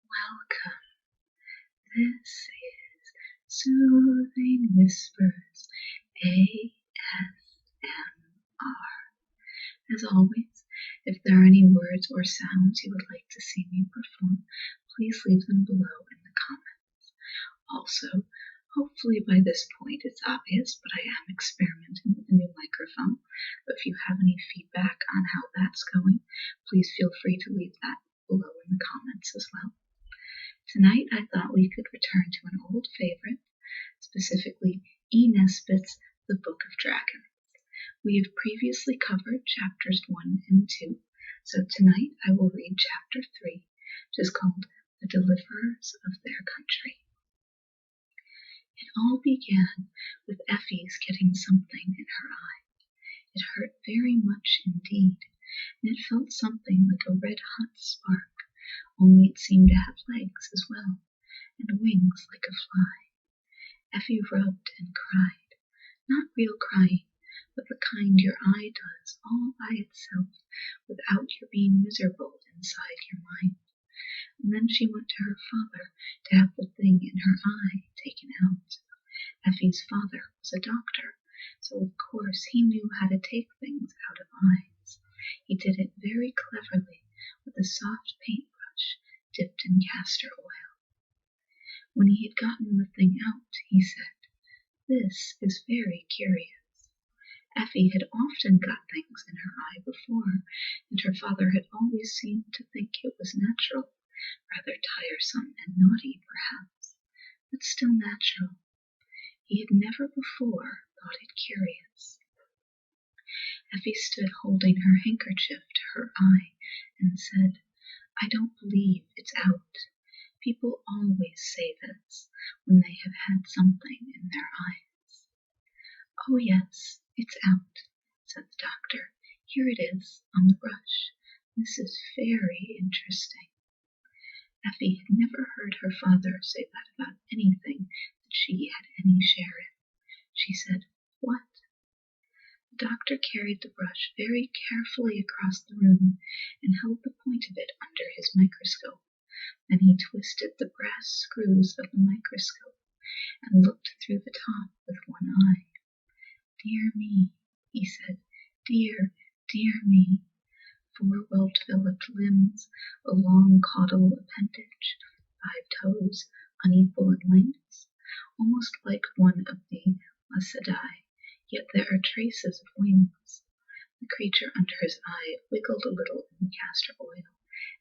Welcome. This is Soothing Whispers ASMR. As always, if there are any words or sounds you would like to see me perform, please leave them below in the comments. Also, hopefully by this point it's obvious, but I am experimenting with a new microphone. But if you have any feedback on how that's going, please feel free to leave that below in the comments as well. Tonight I thought we could return to an old favorite, specifically Nesbitt's The Book of Dragons. We have previously covered chapters 1 and 2, so tonight I will read chapter 3, which is called The Deliverers of Their Country. It all began with Effie's getting something in her eye. It hurt very much indeed, and it felt something like a red-hot spark, only it seemed to have legs as well, and wings like a fly. Effie rubbed and cried, not real crying, but the kind your eye does all by itself without your being miserable inside your mind. And then she went to her father to have the thing in her eye taken out. Effie's father was a doctor, so of course he knew how to take things out of eyes. He did it very cleverly with a soft paintbrush dipped in castor oil. When he had gotten the thing out, he said, "This is very curious." Effie had often got things in her eye before, and her father had always seemed to think it was natural, rather tiresome and naughty perhaps, but still natural. He had never before thought it curious. Effie stood holding her handkerchief to her eye and said, "I don't believe it's out. People always say this when they have had something in their eyes." "Oh yes, it's out," said the doctor. "Here it is, on the brush. This is very interesting." Effie had never heard her father say that about anything that she had any share in. She said, "What?" The doctor carried the brush very carefully across the room and held the point of it under his microscope. Then he twisted the brass screws of the microscope and looked through the top with one eye. "Dear me," he said, "dear, dear me. 4 well-developed limbs, a long caudal appendage, 5 toes, unequal in lengths, almost like one of the Lacidae, yet there are traces of wings." The creature under his eye wiggled a little in the castor oil,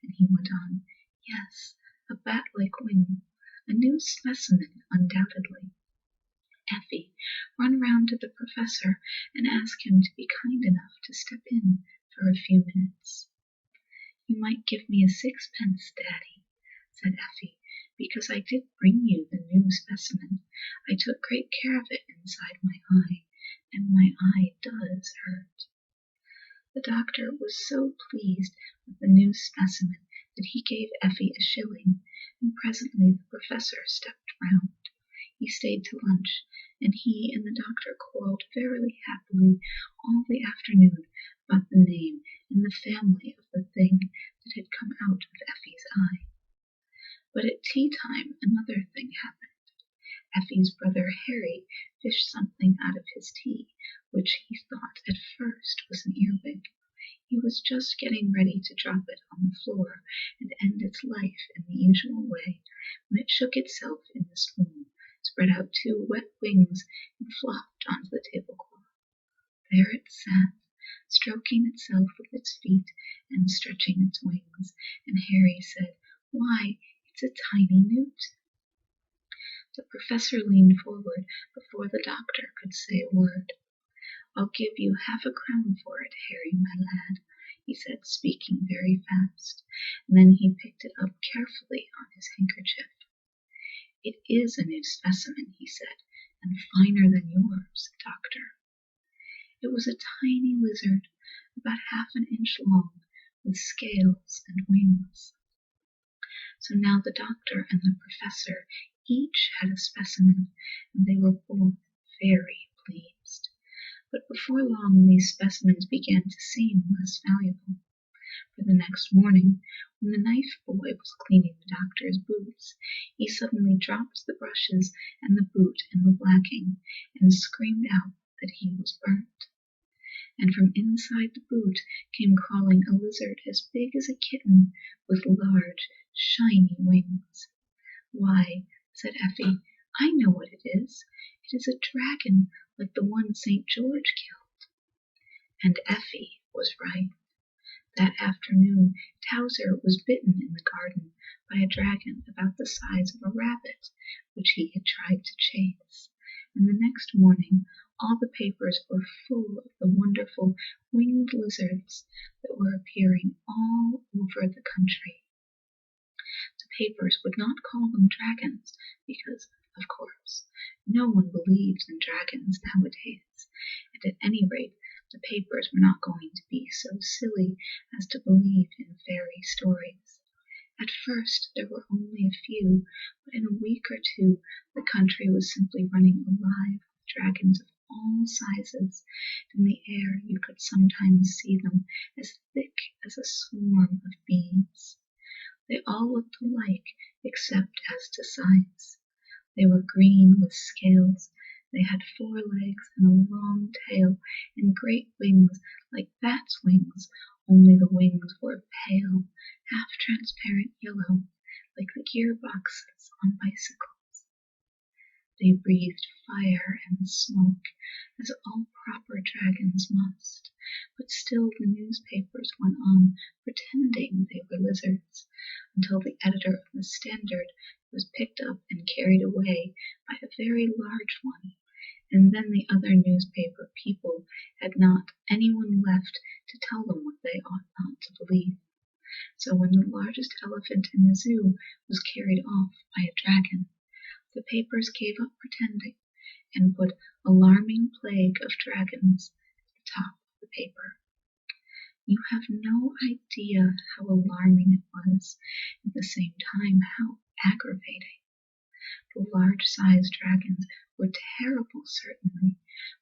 and he went on, "Yes, a bat-like wing, a new specimen, undoubtedly. Effie, run round to the professor and ask him to be kind enough to step in for a few minutes." "You might give me a 6pence, Daddy," said Effie, "because I did bring you the new specimen. I took great care of it inside my eye, and my eye does hurt." The doctor was so pleased with the new specimen that he gave Effie a shilling, and presently the professor stepped round. He stayed to lunch, and he and the doctor quarrelled very happily all the afternoon about the name and the family of the thing that had come out of Effie's eye. But at tea time another thing happened. Effie's brother Harry fished something out of his tea, which he thought at first was an earwig. He was just getting ready to drop it on the floor and end its life in the usual way, when it shook itself in the spoon, spread out 2 wet wings, and flopped onto the tablecloth. There it sat, stroking itself with its feet and stretching its wings, and Harry said, "Why, it's a tiny newt." The professor leaned forward before the doctor could say a word. "I'll give you half a crown for it, Harry, my lad," he said, speaking very fast, and then he picked it up carefully on his handkerchief. "It is a new specimen," he said, "and finer than yours, doctor." It was a tiny lizard, about half an inch long, with scales and wings. So now the doctor and the professor each had a specimen, and they were both very pleased. But before long these specimens began to seem less valuable. For the next morning, when the knife boy was cleaning the doctor's boots, he suddenly dropped the brushes and the boot in the blacking and screamed out that he was burnt. And from inside the boot came crawling a lizard as big as a kitten with large, shiny wings. "Why," said Effie, "I know what it is. It is a dragon like the one St. George killed." And Effie was right. That afternoon Towser was bitten in the garden by a dragon about the size of a rabbit, which he had tried to chase, and the next morning all the papers were full of the wonderful winged lizards that were appearing all over the country. The papers would not call them dragons because, of course, no one believes in dragons nowadays, and at any rate the papers were not going to be so silly as to believe in fairy stories. At first there were only a few, but in a week or two the country was simply running alive with dragons of all sizes. In the air you could sometimes see them as thick as a swarm of bees. They all looked alike except as to size. They were green with scales. They had 4 legs and a long tail and great wings like bats' wings, only the wings were pale, half-transparent yellow, like the gearboxes on bicycles. They breathed fire and smoke, as all proper dragons must, but still the newspapers went on pretending they were lizards, until the editor of the Standard was picked up and carried away by a very large one, and then the other newspaper people had not anyone left to tell them what they ought not to believe. So when the largest elephant in the zoo was carried off by a dragon, the papers gave up pretending and put "Alarming Plague of Dragons" at the top of the paper. You have no idea how alarming it was, at the same time how aggravating. The large-sized dragons were terrible, certainly,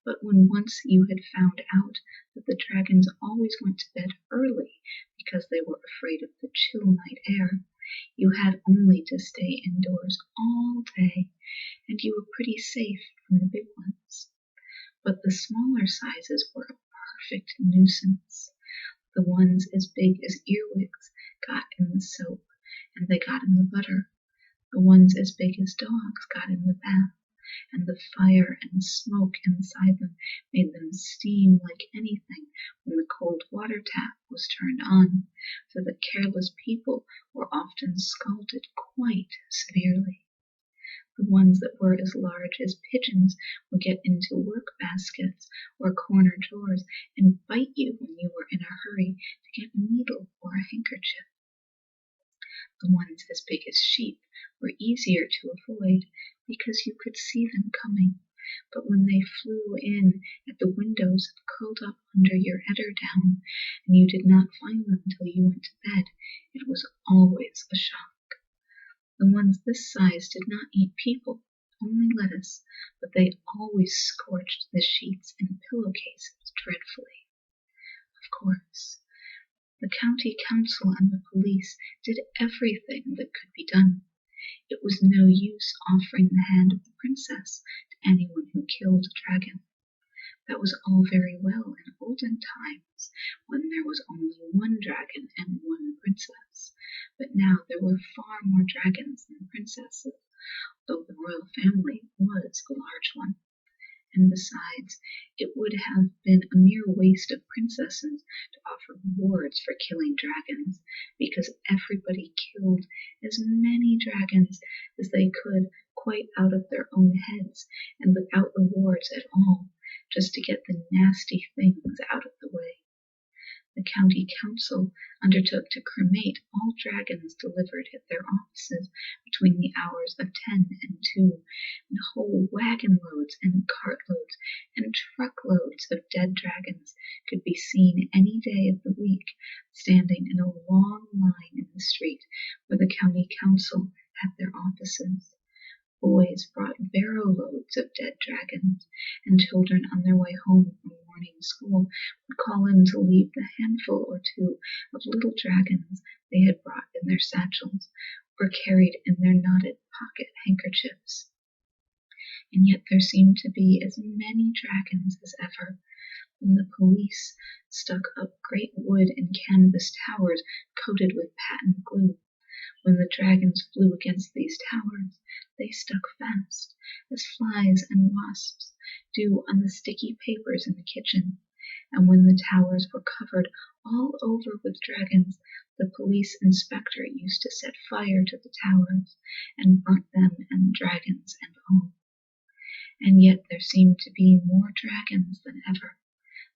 but when once you had found out that the dragons always went to bed early because they were afraid of the chill night air, you had only to stay indoors all day, and you were pretty safe from the big ones. But the smaller sizes were a perfect nuisance. The ones as big as earwigs got in the soap, and they got in the butter. The ones as big as dogs got in the bath, and the fire and smoke inside them made them steam like anything when the cold water tap was turned on, so that careless people were often scalded quite severely. The ones that were as large as pigeons would get into work baskets or corner drawers and bite you when you were in a hurry to get a needle or a handkerchief. The ones as big as sheep were easier to avoid because you could see them coming, but when they flew in at the windows and curled up under your eiderdown, and you did not find them till you went to bed, it was always a shock. The ones this size did not eat people, only lettuce, but they always scorched the sheets and pillowcases dreadfully. Of course, the county council and the police did everything that could be done. It was no use offering the hand of the princess to anyone who killed a dragon. That was all very well in olden times, when there was only one dragon and one princess, but now there were far more dragons than princesses, though the royal family was a large one. And besides, it would have been a mere waste of princesses to offer rewards for killing dragons, because everybody killed as many dragons as they could quite out of their own heads and without rewards at all, just to get the nasty things out of the way. The county council undertook to cremate all dragons delivered at their offices between the hours of 10 and 2, and whole wagon loads and cartloads and truckloads of dead dragons could be seen any day of the week, standing in a long line in the street where the county council had their offices. Boys brought barrow loads of dead dragons, and children on their way home from morning school call him to leave the handful or two of little dragons they had brought in their satchels or carried in their knotted pocket handkerchiefs. And yet there seemed to be as many dragons as ever. When the police stuck up great wood and canvas towers coated with patent glue. When the dragons flew against these towers, they stuck fast, as flies and wasps do on the sticky papers in the kitchen. And when the towers were covered all over with dragons, the police inspector used to set fire to the towers and burnt them and dragons and all. And yet there seemed to be more dragons than ever.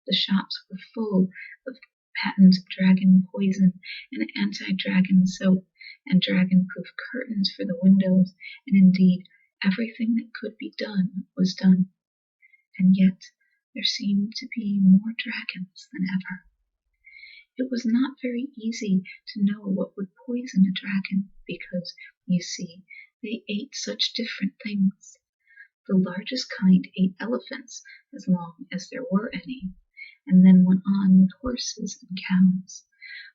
The shops were full of patent dragon poison and anti-dragon soap and dragon-proof curtains for the windows, and indeed everything that could be done was done. And yet there seemed to be more dragons than ever. It was not very easy to know what would poison a dragon because, you see, they ate such different things. The largest kind ate elephants as long as there were any, and then went on with horses and cows.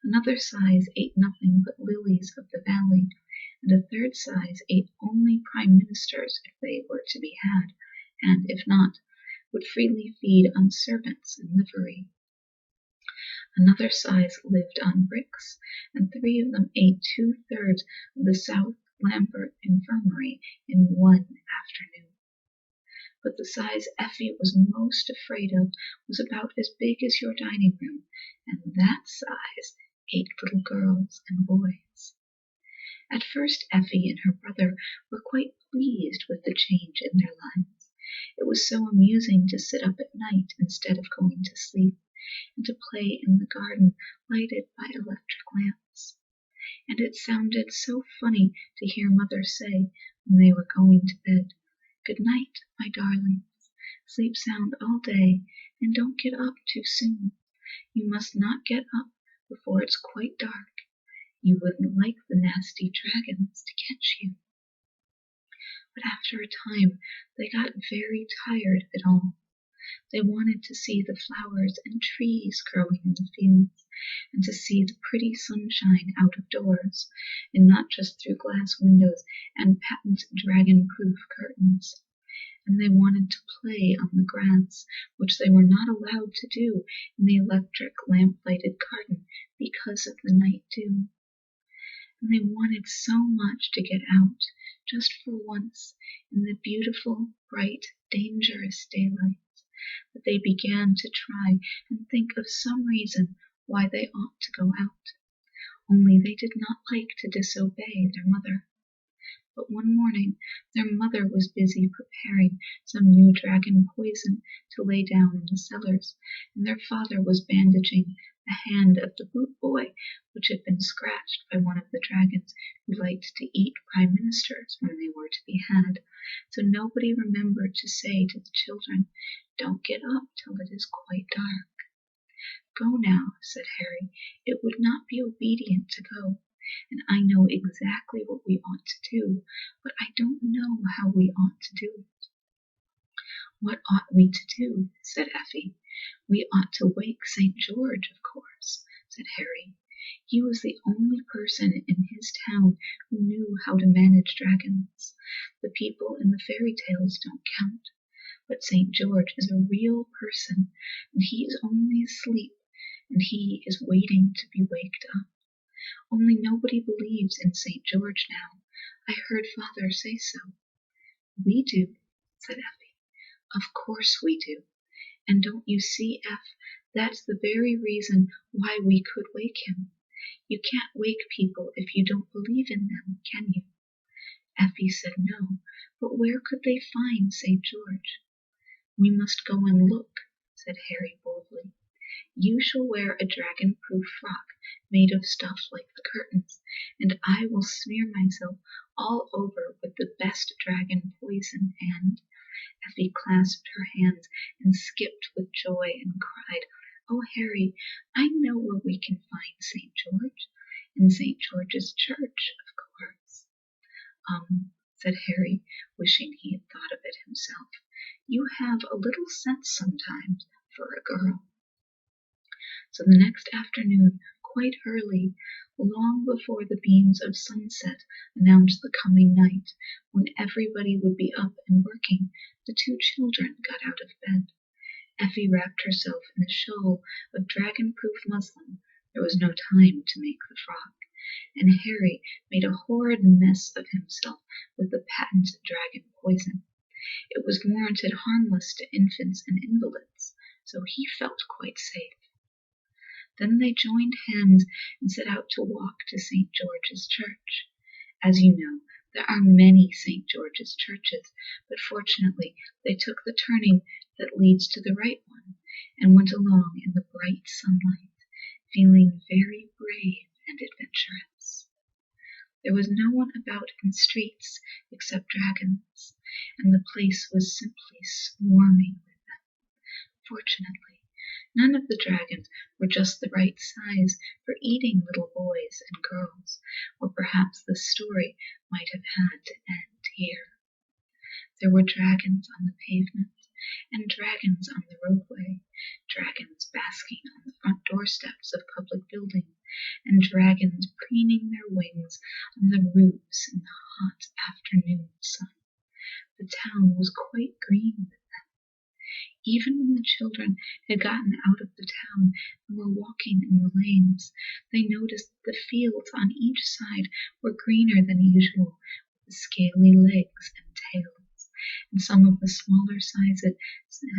Another size ate nothing but lilies of the valley, and a third size ate only prime ministers if they were to be had, and if not, would freely feed on servants in livery. Another size lived on bricks, and 3 of them ate 2/3 of the South Lambert Infirmary in one afternoon. But the size Effie was most afraid of was about as big as your dining room, and that size ate little girls and boys. At first Effie and her brother were quite pleased with the change in their lives. It was so amusing to sit up at night instead of going to sleep, and to play in the garden lighted by electric lamps. And it sounded so funny to hear Mother say, when they were going to bed, "Good night, my darlings. Sleep sound all day, and don't get up too soon. You must not get up before it's quite dark. You wouldn't like the nasty dragons to catch you." But after a time they got very tired of it all. They wanted to see the flowers and trees growing in the fields, and to see the pretty sunshine out of doors, and not just through glass windows and patent dragon-proof curtains. And they wanted to play on the grass, which they were not allowed to do in the electric lamp-lighted garden because of the night dew. And they wanted so much to get out, just for once, in the beautiful, bright, dangerous daylight, that they began to try and think of some reason why they ought to go out. Only they did not like to disobey their mother. But one morning their mother was busy preparing some new dragon poison to lay down in the cellars, and their father was bandaging the hand of the boot boy, which had been scratched by one of the dragons who liked to eat prime ministers when they were to be had. So nobody remembered to say to the children, "Don't get up till it is quite dark." "Go now," said Harry. "It would not be obedient to go, and I know exactly what we ought to do, but I don't know how we ought to do it." "What ought we to do?" said Effie. "We ought to wake St. George, of course," said Harry. "He was the only person in his town who knew how to manage dragons. The people in the fairy tales don't count. But St. George is a real person, and he is only asleep, and he is waiting to be waked up. Only nobody believes in St. George now. I heard Father say so." "We do," said Effie. "Of course we do. And don't you see, that's the very reason why we could wake him. You can't wake people if you don't believe in them, can you?" Effie said no, but where could they find St. George? "We must go and look," said Harry boldly. "You shall wear a dragon-proof frock made of stuff like the curtains, and I will smear myself all over with the best dragon poison, and—" Effie clasped her hands and skipped with joy and cried, "Oh, Harry, I know where we can find St. George. In St. George's church, of course." Said Harry, wishing he had thought of it himself. "You have a little sense sometimes for a girl." So the next afternoon, quite early, long before the beams of sunset announced the coming night, when everybody would be up and working, the two children got out of bed. Effie wrapped herself in a shawl of dragon-proof muslin. There was no time to make the frock. And Harry made a horrid mess of himself with the patented dragon poison. It was warranted harmless to infants and invalids, so he felt quite safe. Then they joined hands and set out to walk to St. George's Church. As you know, there are many St. George's churches, but fortunately they took the turning that leads to the right one and went along in the bright sunlight, feeling very brave and adventurous. There was no one about in the streets except dragons, and the place was simply swarming with them. Fortunately, none of the dragons were just the right size for eating little boys and girls, or perhaps the story might have had to end here. There were dragons on the pavement, and dragons on the roadway, dragons basking on the front doorsteps of public buildings, and dragons preening their wings on the roofs in the hot afternoon sun. The town was quite green with them. Even when the children had gotten out of the town and were walking in the lanes, they noticed that the fields on each side were greener than usual, with scaly legs and tails, and some of the smaller sizes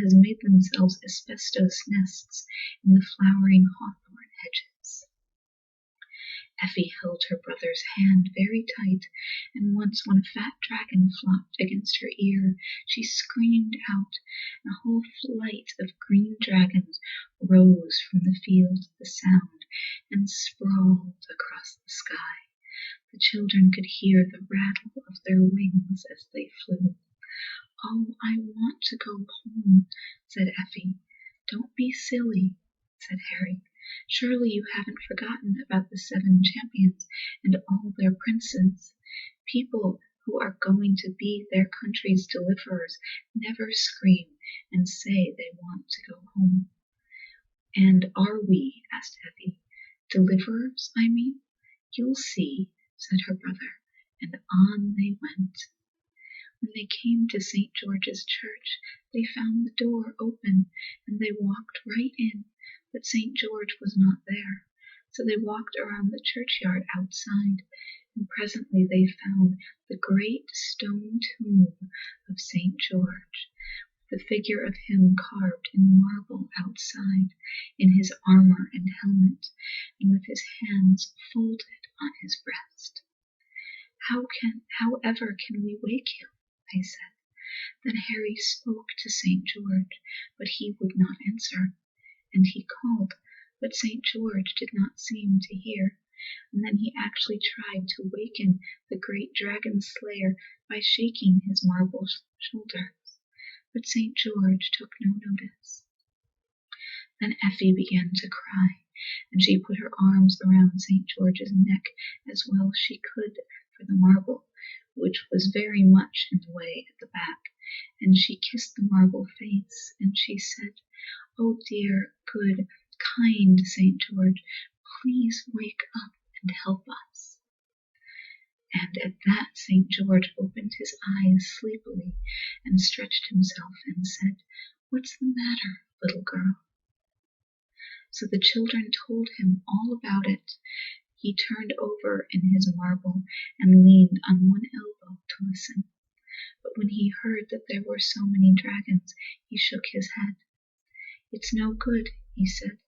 has made themselves asbestos nests in the flowering hawthorn hedges. Effie held her brother's hand very tight, and once when a fat dragon flopped against her ear, she screamed out, and a whole flight of green dragons rose from the field at the sound and sprawled across the sky. The children could hear the rattle of their wings as they flew. "Oh, I want to go home," said Effie. "Don't be silly," said Harry. "Surely you haven't forgotten about the 7 champions and all their princes. People who are going to be their country's deliverers never scream and say they want to go home." "And are we?" asked Effie. "Deliverers, I mean?" "You'll see," said her brother, and on they went. When they came to St. George's Church, they found the door open, and they walked right in, but St. George was not there. So they walked around the churchyard outside, and presently they found the great stone tomb of St. George, with the figure of him carved in marble outside, in his armor and helmet, and with his hands folded on his breast. However can we wake him?" they said. Then Harry spoke to St. George, but he would not answer, and he called, but St. George did not seem to hear, and then he actually tried to waken the great dragon slayer by shaking his marble shoulders, but St. George took no notice. Then Effie began to cry, and she put her arms around St. George's neck as well as she could for the marble, which was very much in the way at the back, and she kissed the marble face, and she said, "Oh dear, good, kind St. George, please wake up and help us." And at that St. George opened his eyes sleepily and stretched himself and said, "What's the matter, little girl?" So the children told him all about it. He turned over in his marble and leaned on one elbow to listen. But when he heard that there were so many dragons, he shook his head. "It's no good," he said.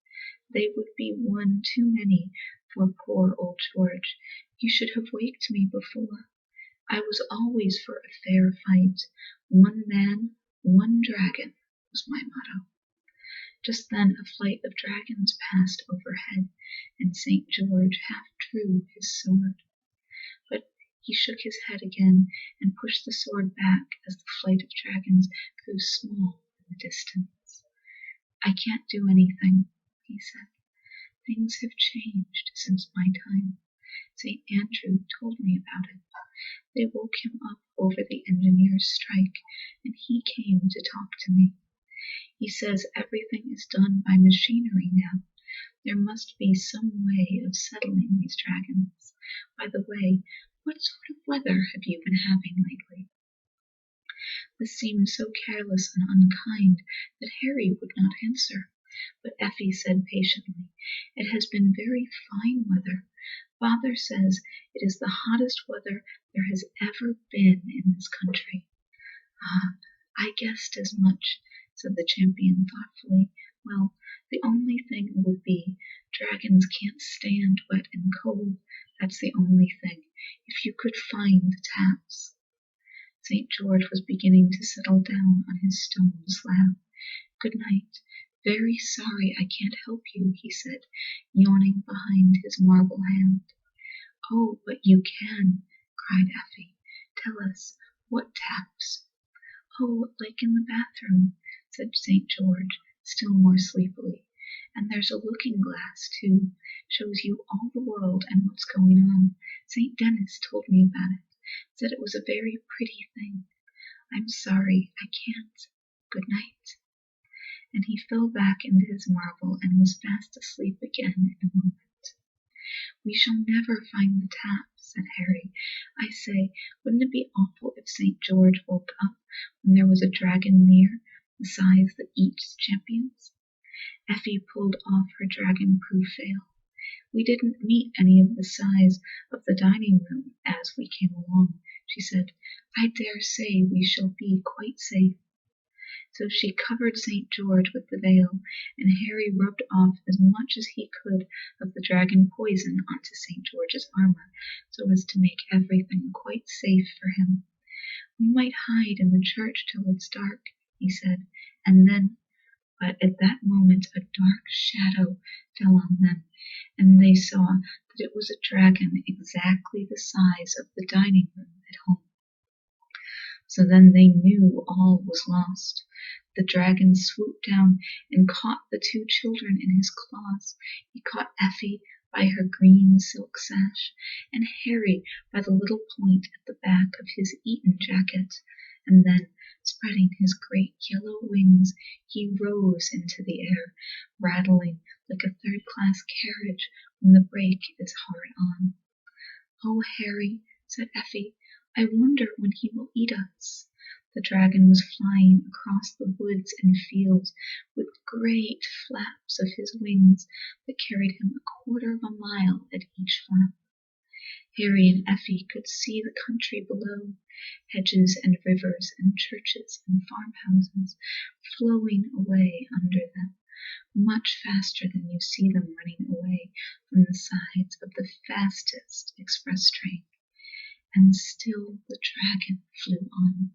"They would be one too many for poor old George. You should have waked me before. I was always for a fair fight. 1 man, 1 dragon was my motto." Just then a flight of dragons passed overhead, and St. George half drew his sword. But he shook his head again and pushed the sword back as the flight of dragons grew small in the distance. "I can't do anything," he said. "Things have changed since my time. St. Andrew told me about it. They woke him up over the engineers' strike, and he came to talk to me. He says everything is done by machinery now. There must be some way of settling these dragons. By the way, what sort of weather have you been having lately?" This seemed so careless and unkind that Harry would not answer, but Effie said patiently, "It has been very fine weather. Father says it is the hottest weather there has ever been in this country." "Ah, I guessed as much," said the champion thoughtfully. "Well, the only thing would be, dragons can't stand wet and cold. That's the only thing. If you could find the taps." St. George was beginning to settle down on his stone slab. "Good night. Very sorry I can't help you," he said, yawning behind his marble hand. "Oh, but you can," cried Effie. "Tell us, what taps?" "Oh, like in the bathroom," said St. George, still more sleepily. "And there's a looking glass, too. Shows you all the world and what's going on. St. Denis told me about it. Said it was a very pretty thing. I'm sorry, I can't. Good night." And he fell back into his marble and was fast asleep again in a moment. "We shall never find the tap," said Harry. "I say, wouldn't it be awful if St. George woke up when there was a dragon near, the size that eats champions?" Effie pulled off her dragon-proof veil. "We didn't meet any of the size of the dining room as we came along," she said. "I dare say we shall be quite safe." So she covered St. George with the veil, and Harry rubbed off as much as he could of the dragon poison onto St. George's armor, so as to make everything quite safe for him. "We might hide in the church till it's dark," he said, "and then—" But at that moment a dark shadow fell on them, and they saw that it was a dragon exactly the size of the dining room at home. So then they knew all was lost. The dragon swooped down and caught the two children in his claws. He caught Effie by her green silk sash, and Harry by the little point at the back of his Eton jacket, and then, spreading his great yellow wings, he rose into the air, rattling like a third-class carriage when the brake is hard on. "Oh, Harry," said Effie, "I wonder when he will eat us." The dragon was flying across the woods and fields with great flaps of his wings that carried him 1/4 of a mile at each flap. Harry and Effie could see the country below, hedges and rivers and churches and farmhouses flowing away under them, much faster than you see them running away from the sides of the fastest express train. And still the dragon flew on.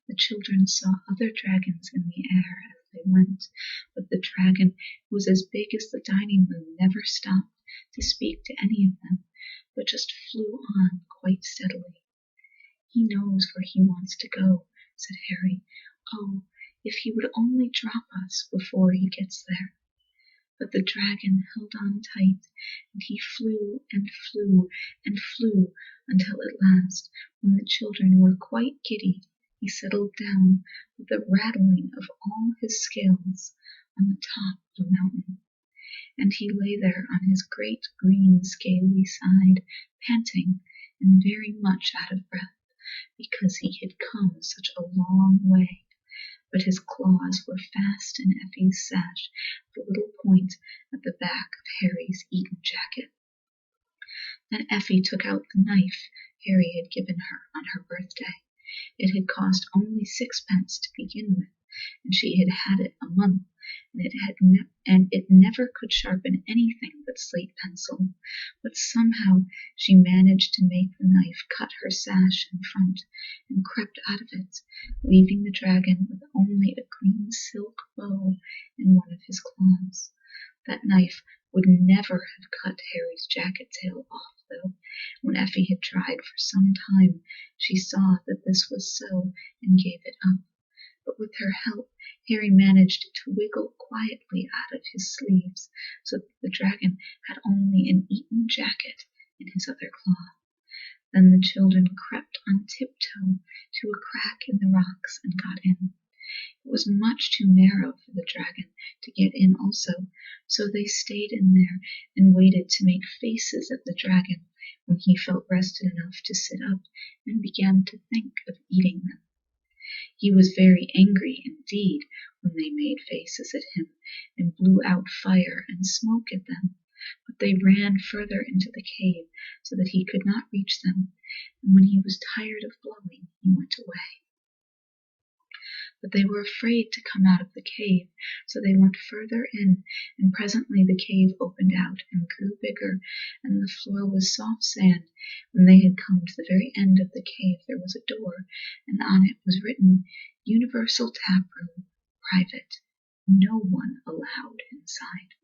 The children saw other dragons in the air as they went, but the dragon, who was as big as the dining room, never stopped to speak to any of them, but just flew on quite steadily. "He knows where he wants to go," said Harry. "Oh, if he would only drop us before he gets there." But the dragon held on tight, and he flew and flew and flew until at last, when the children were quite giddy, he settled down with the rattling of all his scales on the top of a mountain. And he lay there on his great green scaly side, panting and very much out of breath, because he had come such a long way. But his claws were fast in Effie's sash, the little point at the back of Harry's Eton jacket. Then Effie took out the knife Harry had given her on her birthday. It had cost only 6 pence to begin with, and she had had it a month, and it never could sharpen anything but slate pencil. But somehow she managed to make the knife cut her sash in front, and crept out of it, leaving the dragon with only a green silk bow in one of his claws. That knife would never have cut Harry's jacket tail off, though. When Effie had tried for some time, she saw that this was so, and gave it up. But with her help, Harry managed to wiggle quietly out of his sleeves, so that the dragon had only an Eton jacket in his other claw. Then the children crept on tiptoe to a crack in the rocks and got in. It was much too narrow for the dragon to get in also, so they stayed in there and waited to make faces at the dragon when he felt rested enough to sit up and began to think of eating them. He was very angry indeed when they made faces at him and blew out fire and smoke at them, but they ran further into the cave so that he could not reach them, and when he was tired of blowing, he went away. But they were afraid to come out of the cave, so they went further in, and presently the cave opened out and grew bigger, and the floor was soft sand. When they had come to the very end of the cave, there was a door, and on it was written, "Universal Tap Room, Private, no one allowed inside."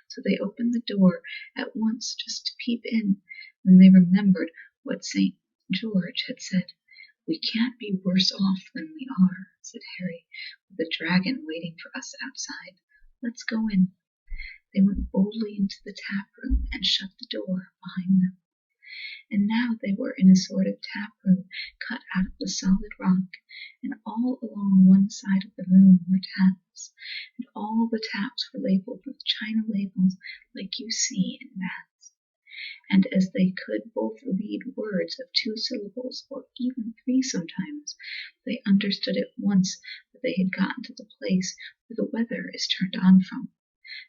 So they opened the door at once just to peep in, when they remembered what St. George had said. "We can't be worse off than we are," said Harry, "with the dragon waiting for us outside. Let's go in." They went boldly into the tap room and shut the door behind them. And now they were in a sort of tap room cut out of the solid rock, and all along one side of the room were taps, and all the taps were labeled with china labels like you see in baths. And as they could both read words of 2 syllables, or even 3 sometimes, they understood at once that they had gotten to the place where the weather is turned on from.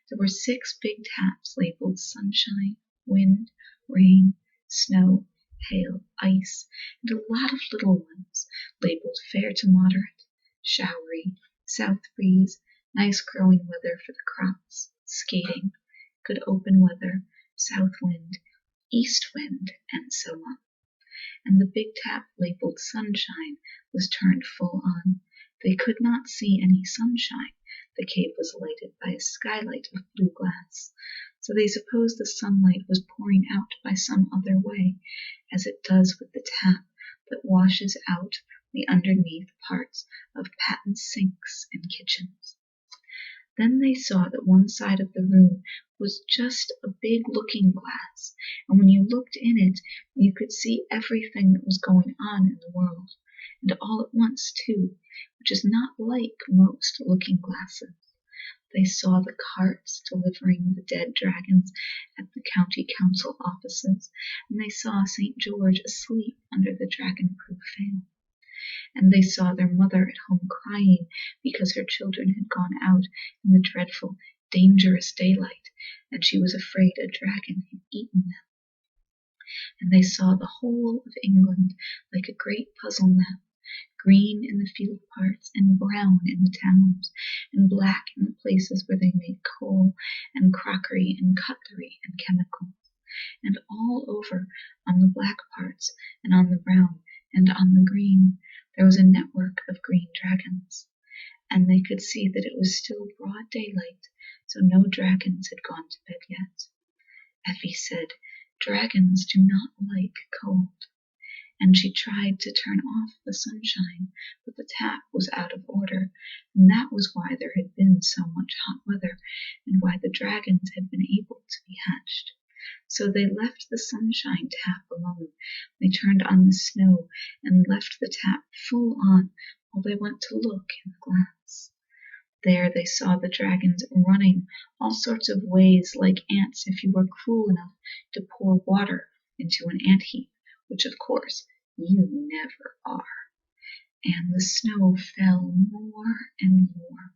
There were 6 big taps labeled sunshine, wind, rain, snow, hail, ice, and a lot of little ones labeled fair to moderate, showery, south breeze, nice growing weather for the crops, skating, good open weather, south wind, east wind, and so on. And the big tap labeled sunshine was turned full on. They could not see any sunshine. The cave was lighted by a skylight of blue glass, so they supposed the sunlight was pouring out by some other way, as it does with the tap that washes out the underneath parts of patent sinks in kitchens. Then they saw that one side of the room was just a big looking glass, and when you looked in it, you could see everything that was going on in the world, and all at once too, which is not like most looking glasses. They saw the carts delivering the dead dragons at the county council offices, and they saw St. George asleep under the dragon-proof veil. And they saw their mother at home crying because her children had gone out in the dreadful, dangerous daylight, and she was afraid a dragon had eaten them. And they saw the whole of England like a great puzzle map, green in the field parts and brown in the towns, and black in the places where they made coal and crockery and cutlery and chemicals. And all over, on the black parts and on the brown and on the green, there was a network of green dragons. And they could see that it was still broad daylight, so no dragons had gone to bed yet. Effie said, "Dragons do not like cold." And she tried to turn off the sunshine, but the tap was out of order, and that was why there had been so much hot weather, and why the dragons had been able to be hatched. So they left the sunshine tap alone. They turned on the snow and left the tap full on while they went to look in the glass. There they saw the dragons running all sorts of ways like ants if you were cruel enough to pour water into an ant heap, which of course you never are. And the snow fell more and more.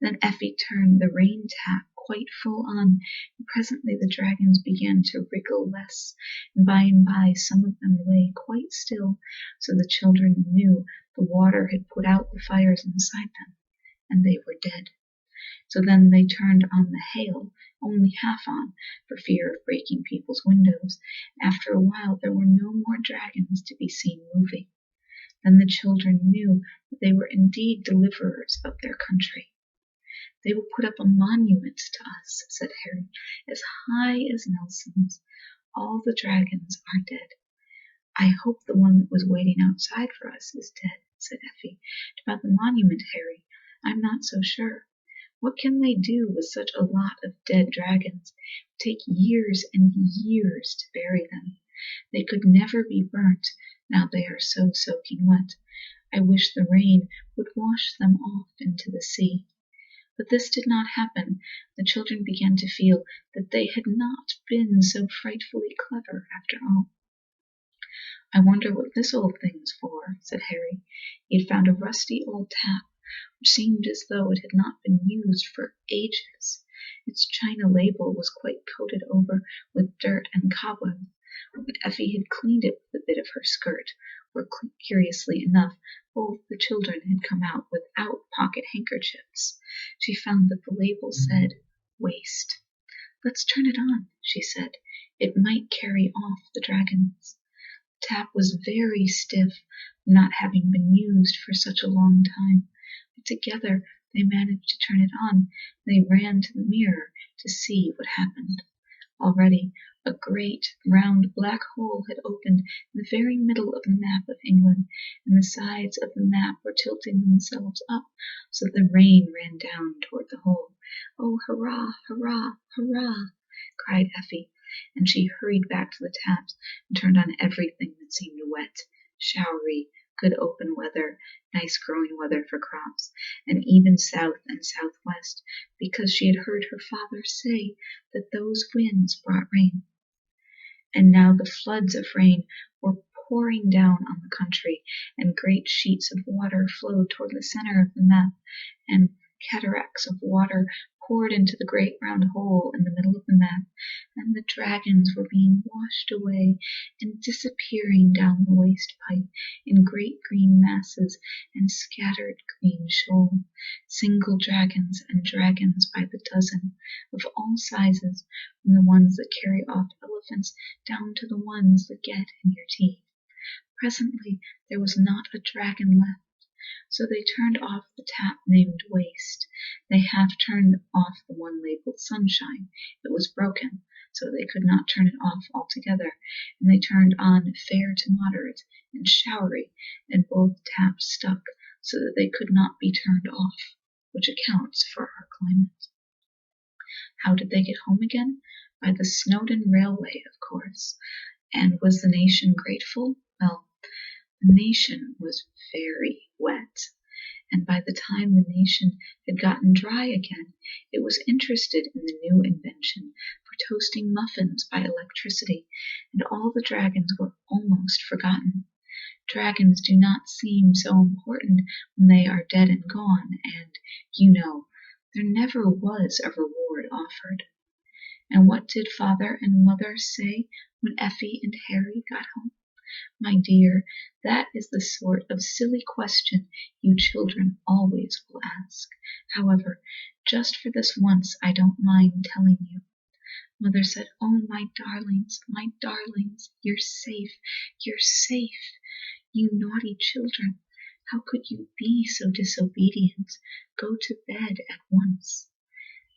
Then Effie turned the rain tap quite full on, and presently the dragons began to wriggle less, and by some of them lay quite still, so the children knew the water had put out the fires inside them, and they were dead. So then they turned on the hail, only half on, for fear of breaking people's windows. After a while there were no more dragons to be seen moving. Then the children knew that they were indeed deliverers of their country. "They will put up a monument to us," said Harry, "as high as Nelson's. All the dragons are dead." "I hope the one that was waiting outside for us is dead," said Effie. "About the monument, Harry, I'm not so sure. What can they do with such a lot of dead dragons? It would take years and years to bury them. They could never be burnt, now they are so soaking wet. I wish the rain would wash them off into the sea." But this did not happen. The children began to feel that they had not been so frightfully clever after all. "I wonder what this old thing's for," said Harry. He had found a rusty old tap, which seemed as though it had not been used for ages. Its china label was quite coated over with dirt and cobwebs. When Effie had cleaned it with a bit of her skirt, where curiously enough both the children had come out without pocket handkerchiefs, she found that the label said "Waste." "Let's turn it on," she said. "It might carry off the dragons." The tap was very stiff, not having been used for such a long time, but together they managed to turn it on. They ran to the mirror to see what happened. Already a great, round, black hole had opened in the very middle of the map of England, and the sides of the map were tilting themselves up so that the rain ran down toward the hole. "Oh, hurrah, hurrah, hurrah!" cried Effie, and she hurried back to the taps and turned on everything that seemed wet, showery, good open weather, nice growing weather for crops, and even south and southwest, because she had heard her father say that those winds brought rain. And now the floods of rain were pouring down on the country, and great sheets of water flowed toward the center of the map, and cataracts of water poured into the great round hole in the middle of the map, and the dragons were being washed away and disappearing down the waste pipe in great green masses and scattered green shoals, single dragons and dragons by the dozen, of all sizes, from the ones that carry off elephants down to the ones that get in your teeth. Presently there was not a dragon left. So they turned off the tap named Waste. They half turned off the one labeled Sunshine. It was broken, so they could not turn it off altogether, and they turned on Fair to Moderate and Showery, and both taps stuck, so that they could not be turned off, which accounts for our climate. How did they get home again? By the Snowdon Railway, of course. And was the nation grateful? Well, the nation was very wet, and by the time the nation had gotten dry again, it was interested in the new invention for toasting muffins by electricity, and all the dragons were almost forgotten. Dragons do not seem so important when they are dead and gone, and, you know, there never was a reward offered. And what did father and mother say when Effie and Harry got home? My dear, that is the sort of silly question you children always will ask. However, just for this once I don't mind telling you. Mother said, "Oh, my darlings, you're safe, you're safe. You naughty children, how could you be so disobedient? Go to bed at once."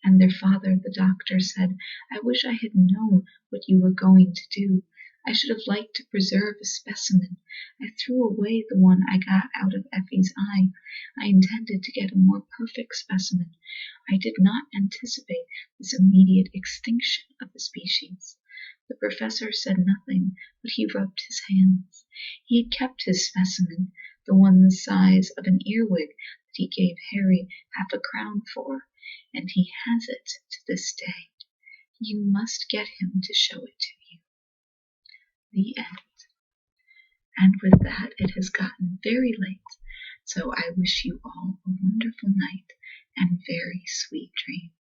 And their father, the doctor, said, "I wish I had known what you were going to do. I should have liked to preserve a specimen. I threw away the one I got out of Effie's eye. I intended to get a more perfect specimen. I did not anticipate this immediate extinction of the species." The professor said nothing, but he rubbed his hands. He had kept his specimen, the one the size of an earwig that he gave Harry half a crown for, and he has it to this day. You must get him to show it to you. The end. And with that, it has gotten very late, so I wish you all a wonderful night and very sweet dreams.